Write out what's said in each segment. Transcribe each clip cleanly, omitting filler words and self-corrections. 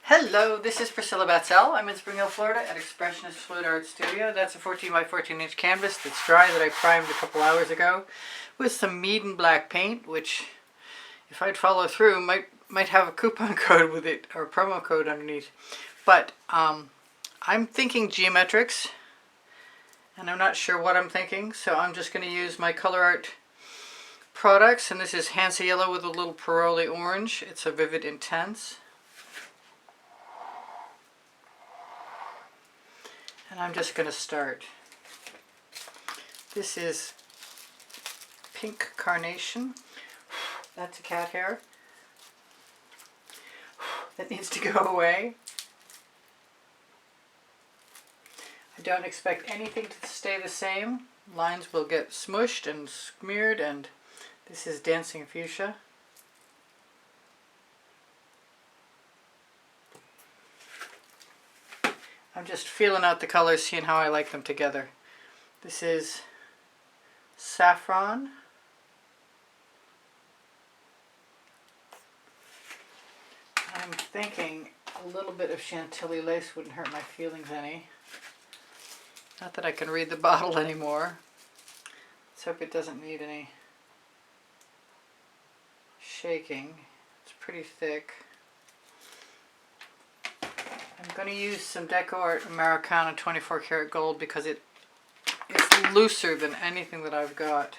Hello, this is Priscilla Batzell. I'm in Spring Hill, Florida at Expressionist Fluid Art Studio. That's a 14 by 14 inch canvas that's dry that I primed a couple hours ago with some Mead and Black paint, which if I'd follow through might have a coupon code with it or a promo code underneath. But I'm thinking geometrics and I'm not sure what I'm thinking, so I'm just going to use my Colourarte products, and this is Hansa Yellow with a little Parole orange. It's a Vivid Intense. And I'm just going to start. This is Pink Carnation. That's a cat hair. That needs to go away. I don't expect anything to stay the same. Lines will get smushed and smeared, and this is Dancing Fuchsia. I'm just feeling out the colors, seeing how I like them together. This is Saffron. I'm thinking a little bit of Chantilly lace wouldn't hurt my feelings any. Not that I can read the bottle anymore. Let's hope it doesn't need any shaking. It's pretty thick. I'm going to use some Deco Art Americana 24 karat gold because it's looser than anything that I've got.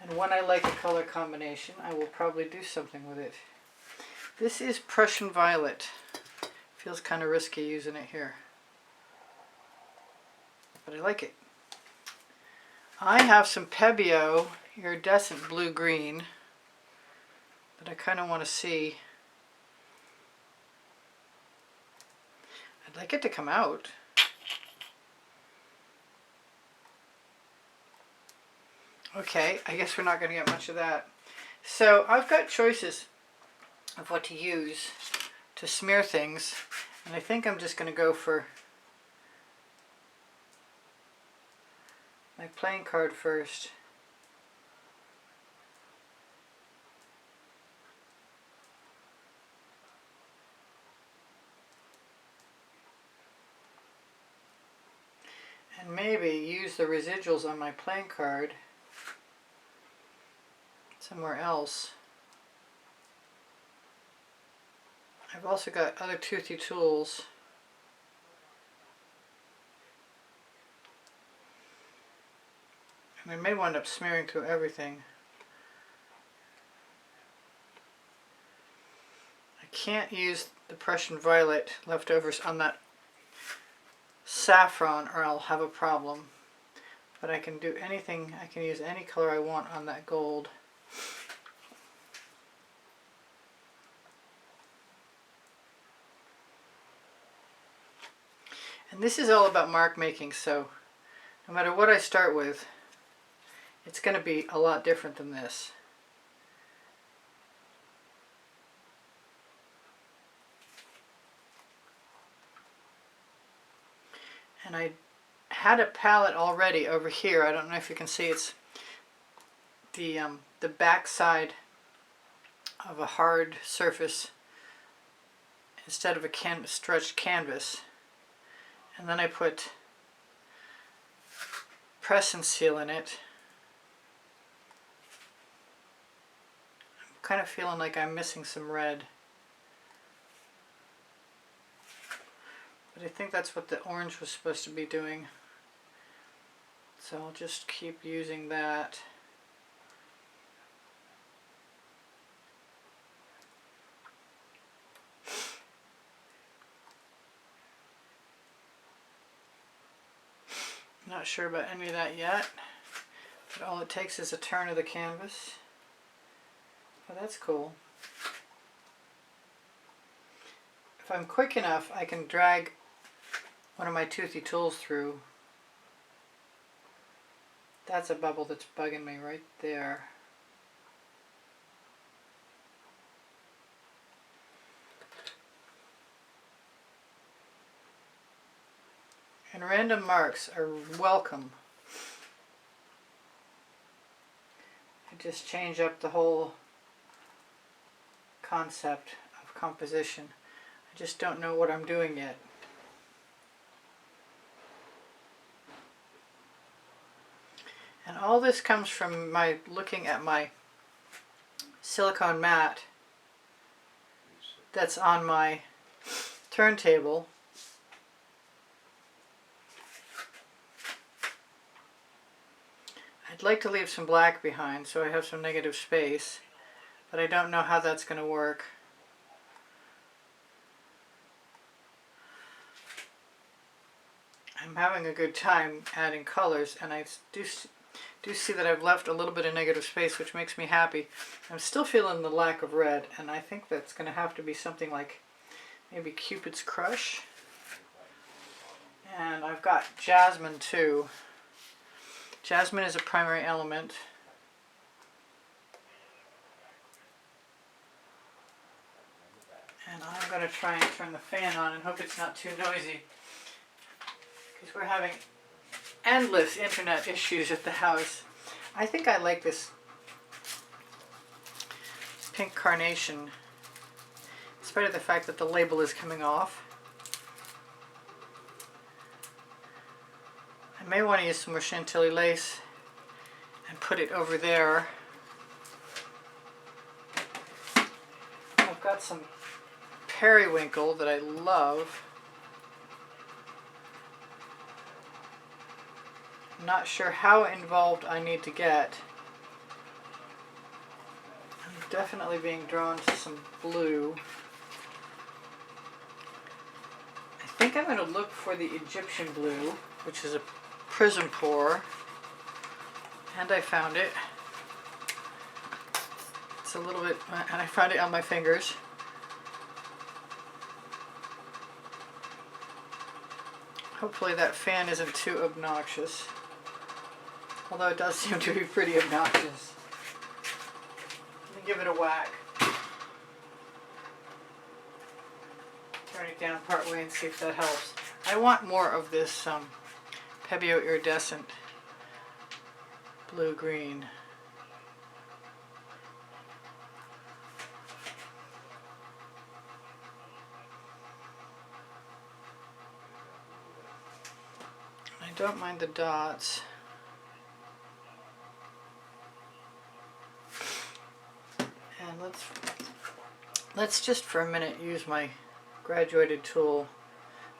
And when I like a color combination, I will probably do something with it. This is Prussian Violet. Feels kind of risky using it here, but I like it. I have some Pebbio iridescent blue-green that I kind of want to see. I'd like it to come out. Okay, I guess we're not going to get much of that. So I've got choices of what to use to smear things, and I think I'm just going to go for my playing card first. And maybe use the residuals on my playing card somewhere else. I've also got other Toothy Tools. And I may wind up smearing through everything. I can't use the Prussian Violet leftovers on that saffron or I'll have a problem. But I can do anything, I can use any color I want on that gold. And this is all about mark making, so no matter what I start with, it's going to be a lot different than this. And I had a palette already over here. I don't know if you can see, it's the back side of a hard surface instead of a stretched canvas. And then I put press and seal in it. I'm kind of feeling like I'm missing some red. But I think that's what the orange was supposed to be doing. So I'll just keep using that. Not sure about any of that yet, but all it takes is a turn of the canvas. Oh, that's cool. If I'm quick enough, I can drag one of my Toothy Tools through. That's a bubble that's bugging me right there. And random marks are welcome. just change up the whole concept of composition. I just don't know what I'm doing yet. And all this comes from my looking at my silicone mat that's on my turntable. I'd like to leave some black behind so I have some negative space, but I don't know how that's going to work. I'm having a good time adding colors, and I do see that I've left a little bit of negative space, which makes me happy. I'm still feeling the lack of red, and I think that's going to have to be something like maybe Cupid's Crush. And I've got Jasmine too. Jasmine is a primary element. And I'm going to try and turn the fan on and hope it's not too noisy, because we're having endless internet issues at the house. I think I like this pink carnation, in spite of the fact that the label is coming off. I may want to use some more Chantilly lace and put it over there. I've got some periwinkle that I love. I'm not sure how involved I need to get. I'm definitely being drawn to some blue. I think I'm going to look for the Egyptian blue, which is a Prizm pour, and I found it. It's a little bit, and I found it on my fingers. Hopefully that fan isn't too obnoxious, although it does seem to be pretty obnoxious. Let me give it a whack. Turn it down part way and see if that helps. I want more of this Pebeo iridescent blue-green. I don't mind the dots. And let's just for a minute use my graduated tool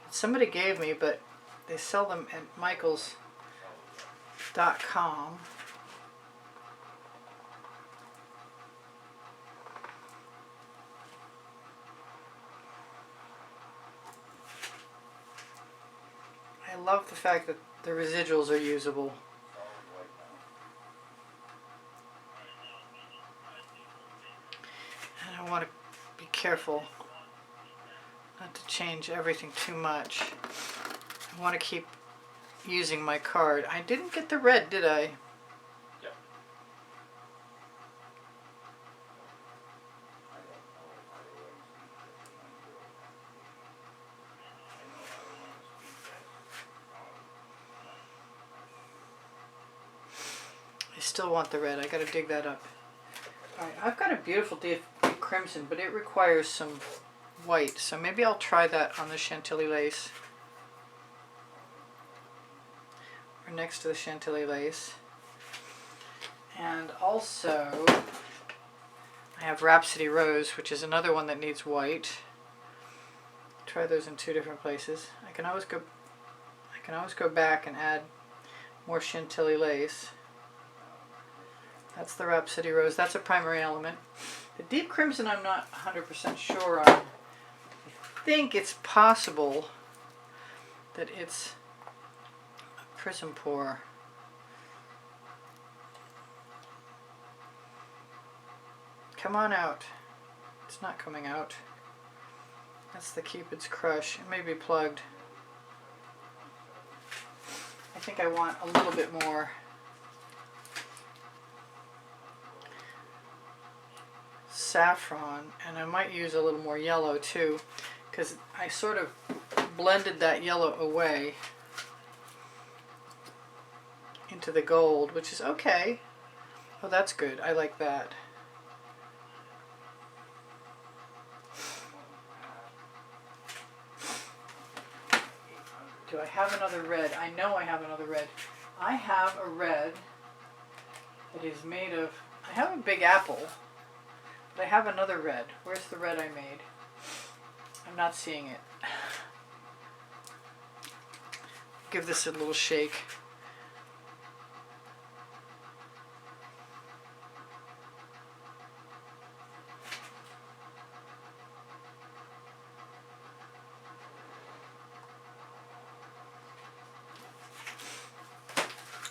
that somebody gave me, but they sell them at michaels.com. I love the fact that the residuals are usable. And I want to be careful not to change everything too much. I want to keep using my card. I didn't get the red, did I? Yep. I still want the red. I gotta dig that up. Alright, I've got a beautiful deep crimson, but it requires some white, so maybe I'll try that on the Chantilly lace. Or next to the Chantilly lace. And also, I have Rhapsody Rose, which is another one that needs white. Try those in two different places. I can always go back and add more Chantilly lace. That's the Rhapsody Rose. That's a primary element. The deep crimson I'm not 100% sure on. I think it's possible that it's a Prizm pour. Come on out. It's not coming out. That's the Cupid's Crush. It may be plugged. I think I want a little bit more saffron, and I might use a little more yellow too, because I sort of blended that yellow away into the gold, which is okay. Oh, that's good. I like that. Do I have another red? I know I have another red. I have a red that is made of, I have a big apple, but I have another red. Where's the red I made? I'm not seeing it. Give this a little shake.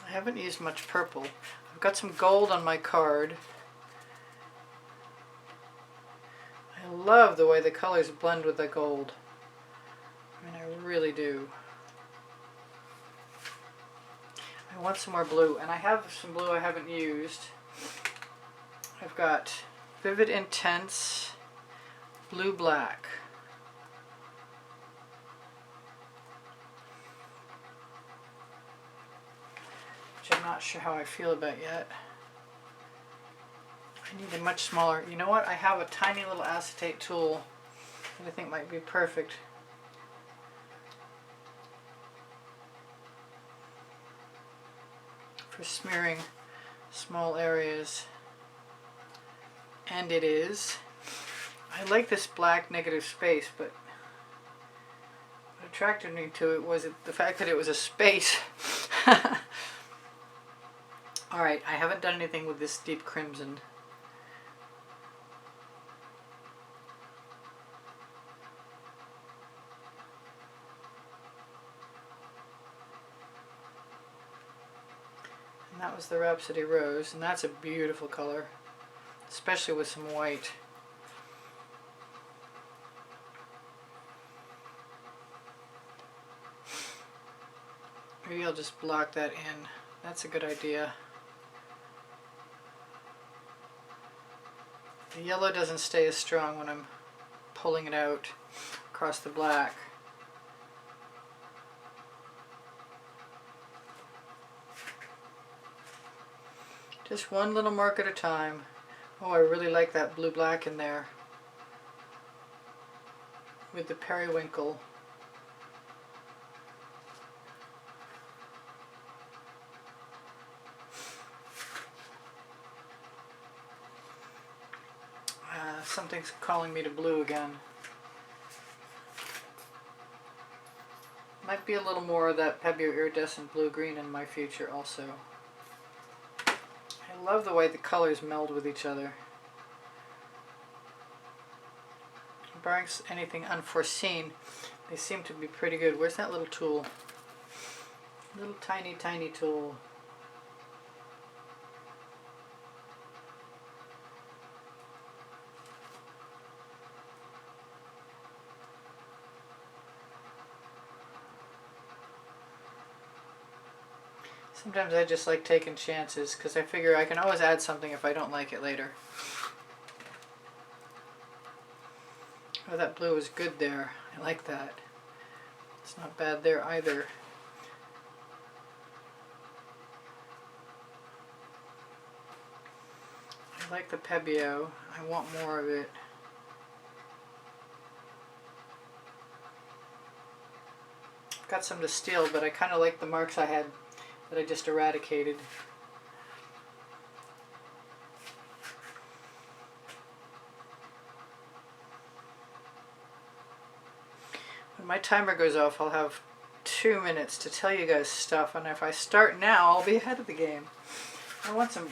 I haven't used much purple. I've got some gold on my card. I love the way the colors blend with the gold. I mean, I really do. I want some more blue, and I have some blue I haven't used. I've got Vivid Intense Blue Black. Which I'm not sure how I feel about yet. I need a much smaller, you know what? I have a tiny little acetate tool that I think might be perfect. For smearing small areas. And it is. I like this black negative space, but what attracted me to it was the fact that it was a space. Alright, I haven't done anything with this deep crimson. And that was the Rhapsody Rose, and that's a beautiful color, especially with some white. Maybe I'll just block that in. That's a good idea. The yellow doesn't stay as strong when I'm pulling it out across the black. Just one little mark at a time. Oh, I really like that blue-black in there with the periwinkle. Something's calling me to blue again. Might be a little more of that Pebeo iridescent blue-green in my future also. I love the way the colors meld with each other. Barring anything unforeseen, they seem to be pretty good. Where's that little tool? Little tiny, tiny tool. Sometimes I just like taking chances because I figure I can always add something if I don't like it later. Oh, that blue is good there. I like that. It's not bad there either. I like the Pebeo. I want more of it. I've got some to steal, but I kind of like the marks I had that I just eradicated. When my timer goes off, I'll have 2 minutes to tell you guys stuff, and if I start now, I'll be ahead of the game. I want some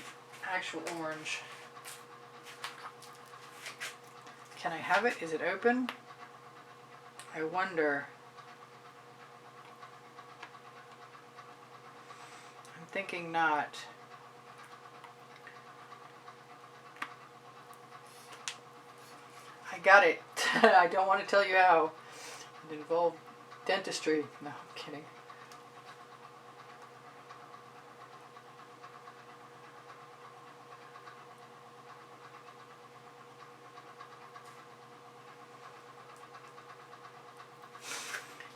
actual orange. Can I have it? Is it open? I wonder. I'm thinking not. I got it. I don't want to tell you how. It involved dentistry. No, I'm kidding.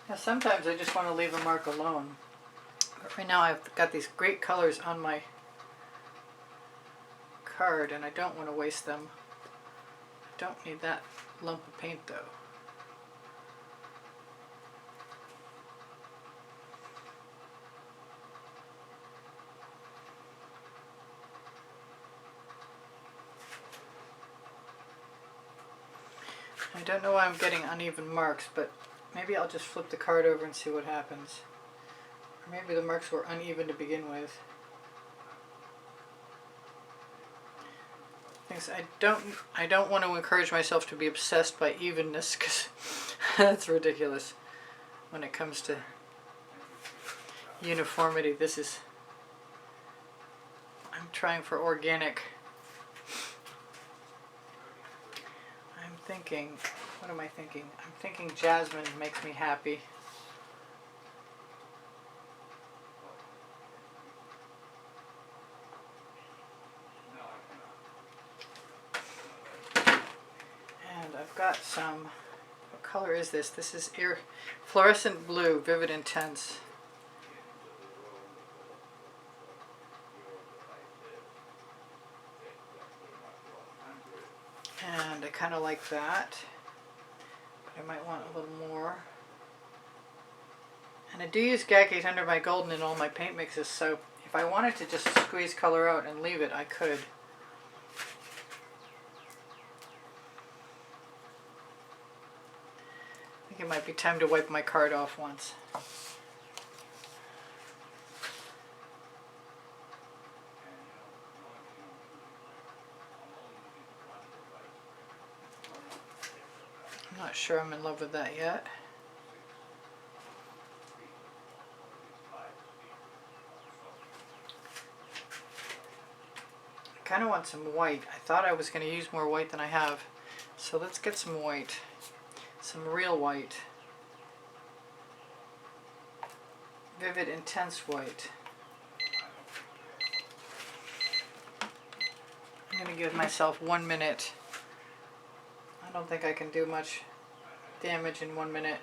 Now sometimes I just want to leave the mark alone. But right now I've got these great colors on my card, and I don't want to waste them. I don't need that lump of paint though. I don't know why I'm getting uneven marks, but maybe I'll just flip the card over and see what happens. Or maybe the marks were uneven to begin with. I don't want to encourage myself to be obsessed by evenness, because that's ridiculous when it comes to uniformity. I'm trying for organic. I'm thinking, what am I thinking? I'm thinking jasmine makes me happy. I've got some, what color is this? This is Fluorescent Blue, Vivid Intense. And I kind of like that, but I might want a little more. And I do use GAC 800 by Golden in all my paint mixes, so if I wanted to just squeeze color out and leave it, I could. I think it might be time to wipe my card off once. I'm not sure I'm in love with that yet. I kind of want some white. I thought I was going to use more white than I have. So let's get some white. Some real white. Vivid, intense white. I'm going to give myself 1 minute. I don't think I can do much damage in 1 minute,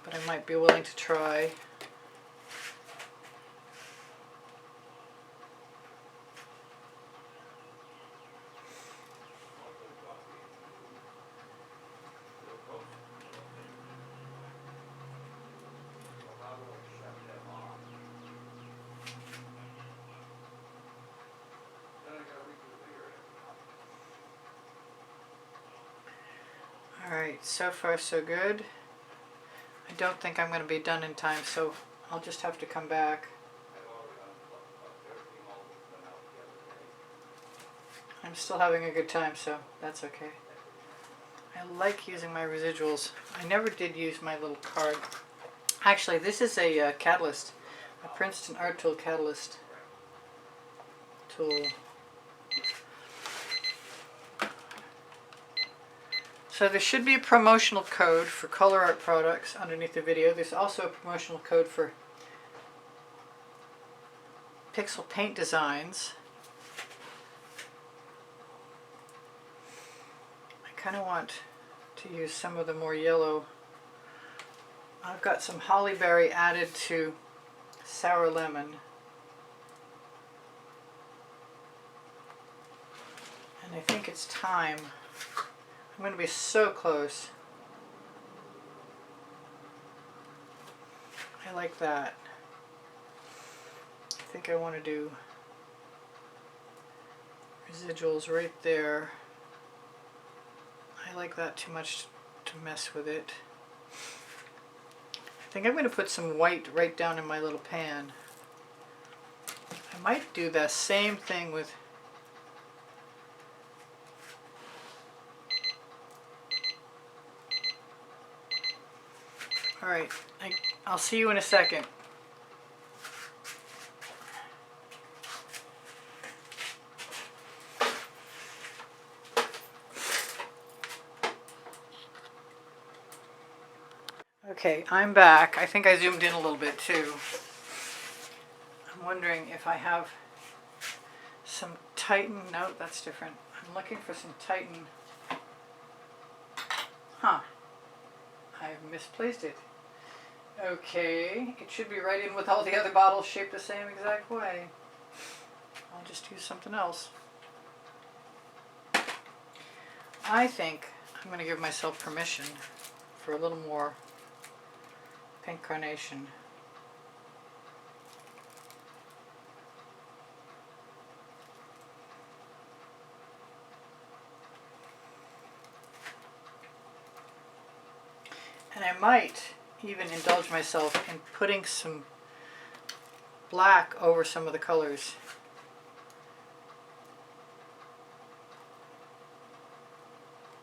but I might be willing to try. Alright, so far so good. I don't think I'm going to be done in time, so I'll just have to come back. I'm still having a good time, so that's okay. I like using my residuals. I never did use my little card. Actually, this is a catalyst, a Princeton Art Tool catalyst tool. So there should be a promotional code for Colourarte products underneath the video. There's also a promotional code for Pixel Paint Designs. I kind of want to use some of the more yellow. I've got some holly berry added to sour lemon. And I think it's time. I'm going to be so close. I like that. I think I want to do residuals right there. I like that too much to mess with it. I think I'm going to put some white right down in my little pan. I might do the same thing with Alright, I'll see you in a second. Okay, I'm back. I think I zoomed in a little bit too. I'm wondering if I have some Titan. No, that's different. I'm looking for some Titan. Huh. I've misplaced it. Okay, it should be right in with all the other bottles shaped the same exact way. I'll just use something else. I think I'm going to give myself permission for a little more pink carnation. And I might even indulge myself in putting some black over some of the colors.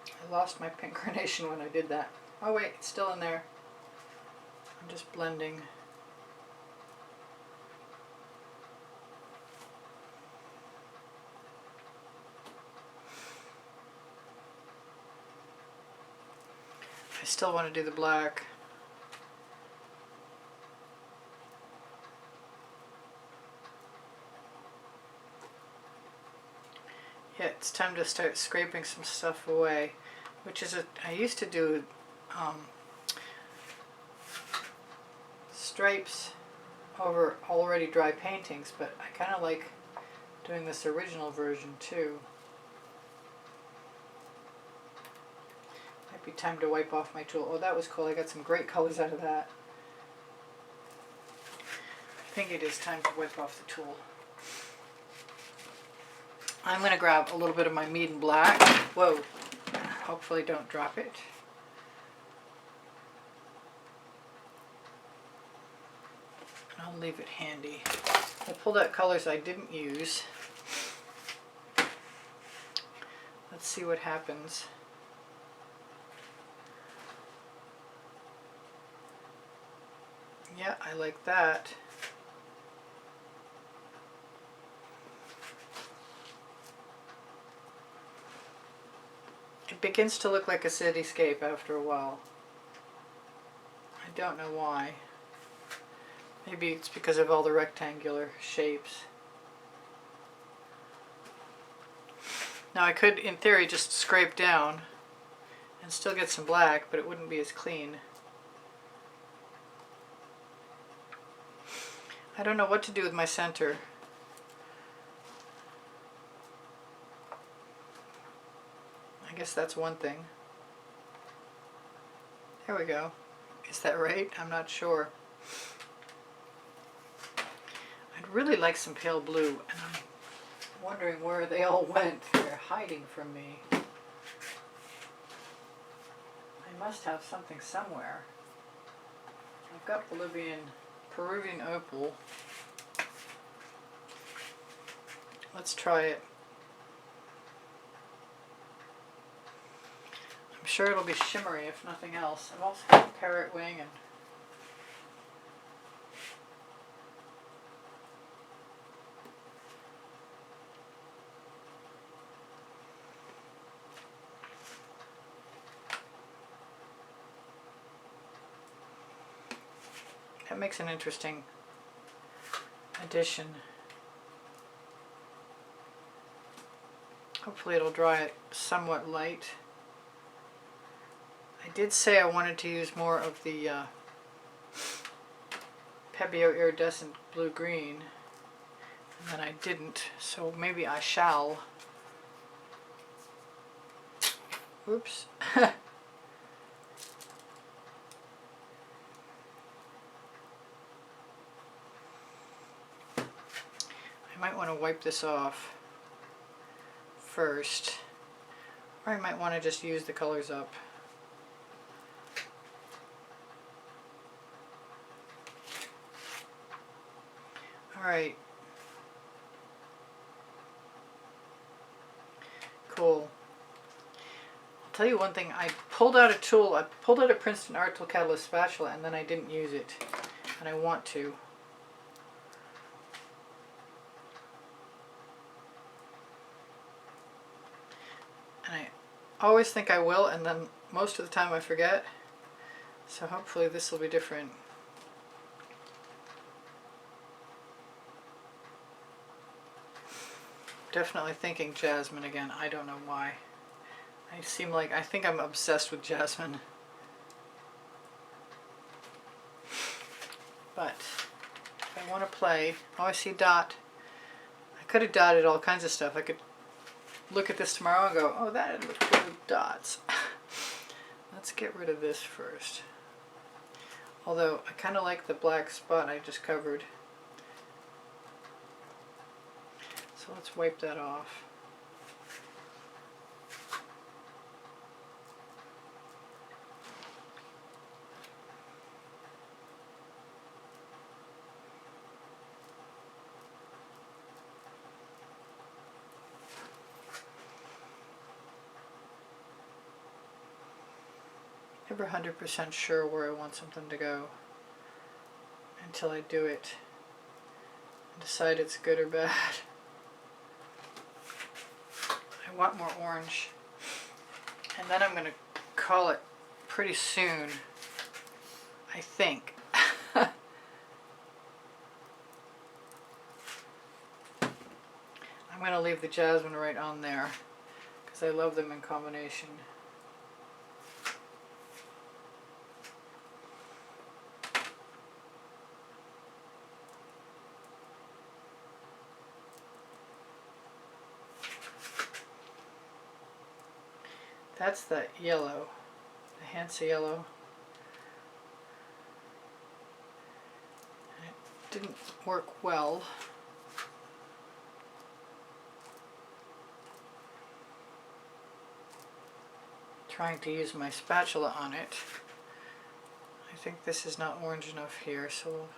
I lost my pink carnation when I did that. Oh wait, it's still in there. I'm just blending. I still want to do the black. Yeah, it's time to start scraping some stuff away, which is I used to do stripes over already dry paintings, but I kind of like doing this original version too. Might be time to wipe off my tool. Oh, that was cool. I got some great colors out of that. I think it is time to wipe off the tool. I'm going to grab a little bit of my Mead and Black. Whoa. Hopefully don't drop it. And I'll leave it handy. I pulled out colors I didn't use. Let's see what happens. Yeah, I like that. It begins to look like a cityscape after a while. I don't know why. Maybe it's because of all the rectangular shapes. Now I could, in theory, just scrape down and still get some black, but it wouldn't be as clean. I don't know what to do with my center. I guess that's one thing. There we go. Is that right? I'm not sure. I'd really like some pale blue, and I'm wondering where they all went. They're hiding from me. I must have something somewhere. I've got Peruvian opal. Let's try it. I'm sure it'll be shimmery if nothing else. I've also got parrot wing and that makes an interesting addition. Hopefully it'll dry somewhat light. I did say I wanted to use more of the Pebeo Iridescent Blue-Green, and then I didn't, so maybe I shall. Oops. I might want to wipe this off first, or I might want to just use the colors up. Alright. Cool. I'll tell you one thing, I pulled out a tool, I pulled out a Princeton Art Tool Catalyst spatula and then I didn't use it, and I want to. And I always think I will, and then most of the time I forget, so hopefully this will be different. Definitely thinking jasmine again. I don't know why. I think I'm obsessed with jasmine. But if I want to play, oh, I see dot. I could have dotted all kinds of stuff. I could look at this tomorrow and go, oh, that looks good with dots. Let's get rid of this first. Although I kind of like the black spot I just covered. So let's wipe that off. Never 100% sure where I want something to go until I do it and decide it's good or bad. I want more orange, and then I'm going to call it pretty soon, I think. I'm going to leave the jasmine right on there because I love them in combination. That's that yellow, the Hansa yellow. It didn't work well. Trying to use my spatula on it. I think this is not orange enough here, so we'll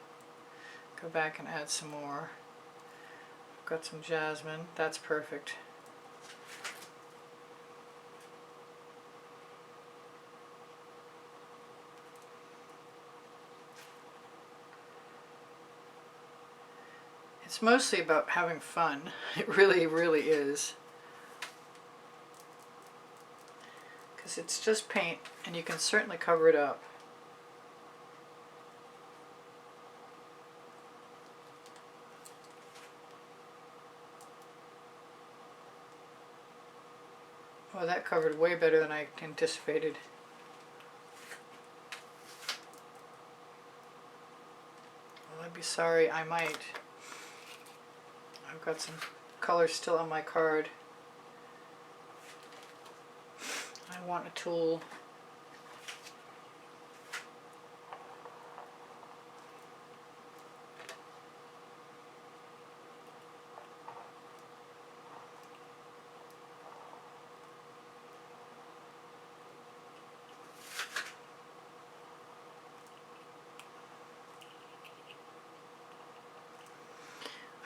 go back and add some more. I've got some jasmine, that's perfect. It's mostly about having fun. It really, really is. Because it's just paint and you can certainly cover it up. Oh, that covered way better than I anticipated. Well, I'd be sorry, I might. I've got some colors still on my card. I want a tool.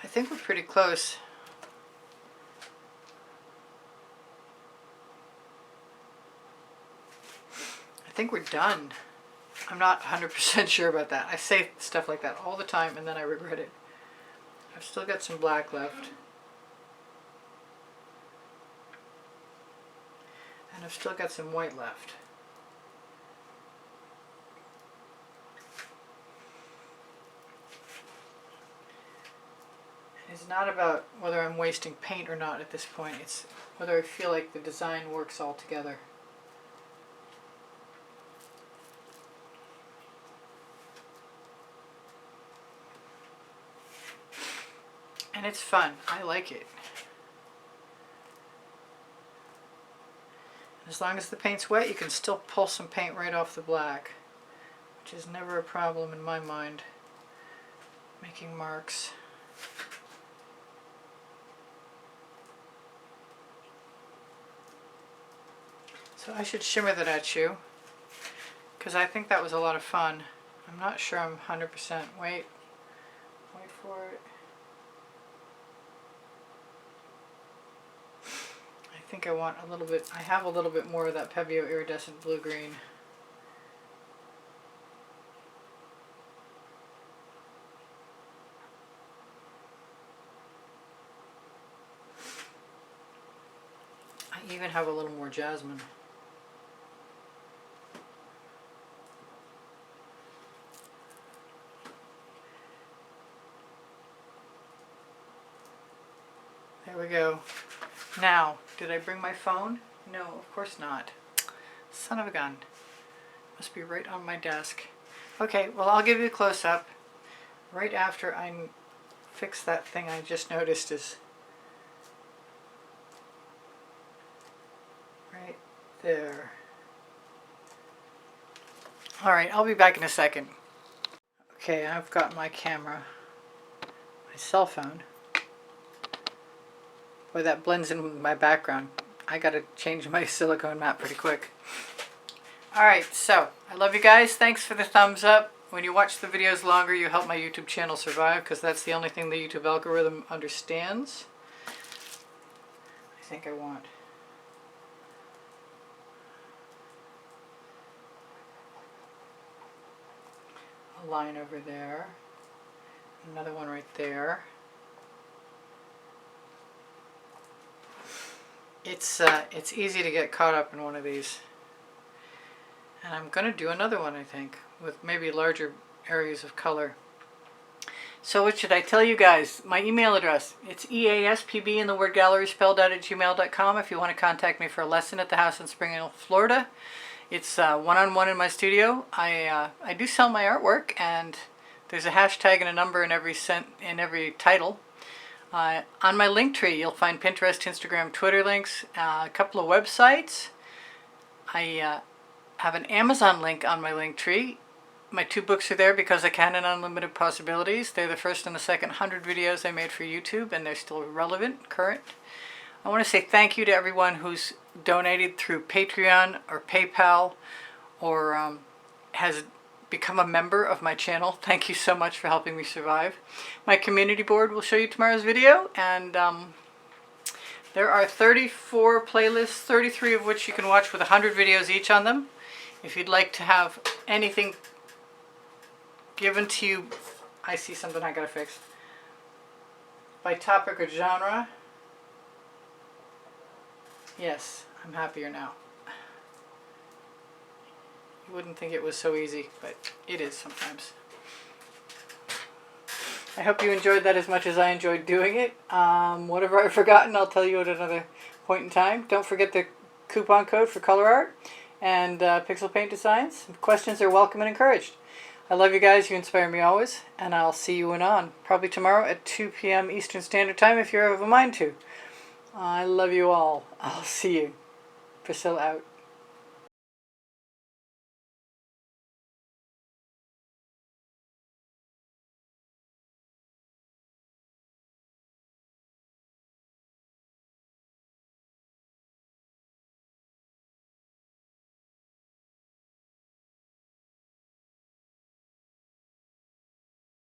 I think we're pretty close. I think we're done. I'm not 100% sure about that. I say stuff like that all the time and then I regret it. I've still got some black left. And I've still got some white left. It's not about whether I'm wasting paint or not at this point. It's whether I feel like the design works all together. And it's fun. I like it. As long as the paint's wet, you can still pull some paint right off the black, which is never a problem in my mind, making marks. So I should shimmer that at you, because I think that was a lot of fun. I'm not sure I'm 100%. Wait for it. I think I want a little bit, I have a little bit more of that Pebeo iridescent blue-green. I even have a little more jasmine. There we go. Now, did I bring my phone? No, of course not. Son of a gun. Must be right on my desk. Okay, well I'll give you a close-up right after I fix that thing I just noticed is There. Alright, I'll be back in a second. Okay, I've got my camera, my cell phone. Boy, that blends in with my background. I gotta change my silicone mat pretty quick. Alright, so I love you guys. Thanks for the thumbs up. When you watch the videos longer, you help my YouTube channel survive, because that's the only thing the YouTube algorithm understands. I think I want a line over there, another one right there. It's easy to get caught up in one of these. And I'm going to do another one, I think, with maybe larger areas of color. So what should I tell you guys? My email address, it's easpb in the word gallery spelled out @gmail.com if you want to contact me for a lesson at the house in Spring Hill, Florida. It's one-on-one in my studio. I do sell my artwork, and there's a hashtag and a number in every title. On my link tree, you'll find Pinterest, Instagram, Twitter links, a couple of websites. I have an Amazon link on my link tree. My 2 books are there because I can, and Unlimited Possibilities. They're the first and the second 100 videos I made for YouTube, and they're still relevant, current. I want to say thank you to everyone who's donated through Patreon or PayPal or has become a member of my channel. Thank you so much for helping me survive. My community board will show you tomorrow's video, and there are 34 playlists, 33 of which you can watch with 100 videos each on them. If you'd like to have anything given to you, I see something I gotta fix, by topic or genre. Yes, I'm happier now. You wouldn't think it was so easy, but it is sometimes. I hope you enjoyed that as much as I enjoyed doing it. Whatever I've forgotten, I'll tell you at another point in time. Don't forget the coupon code for Colourarte and Pixel Paint Designs. Questions are welcome and encouraged. I love you guys. You inspire me always. And I'll see you on probably tomorrow at 2 p.m. Eastern Standard Time if you're of a mind to. I love you all. I'll see you. Priscilla out.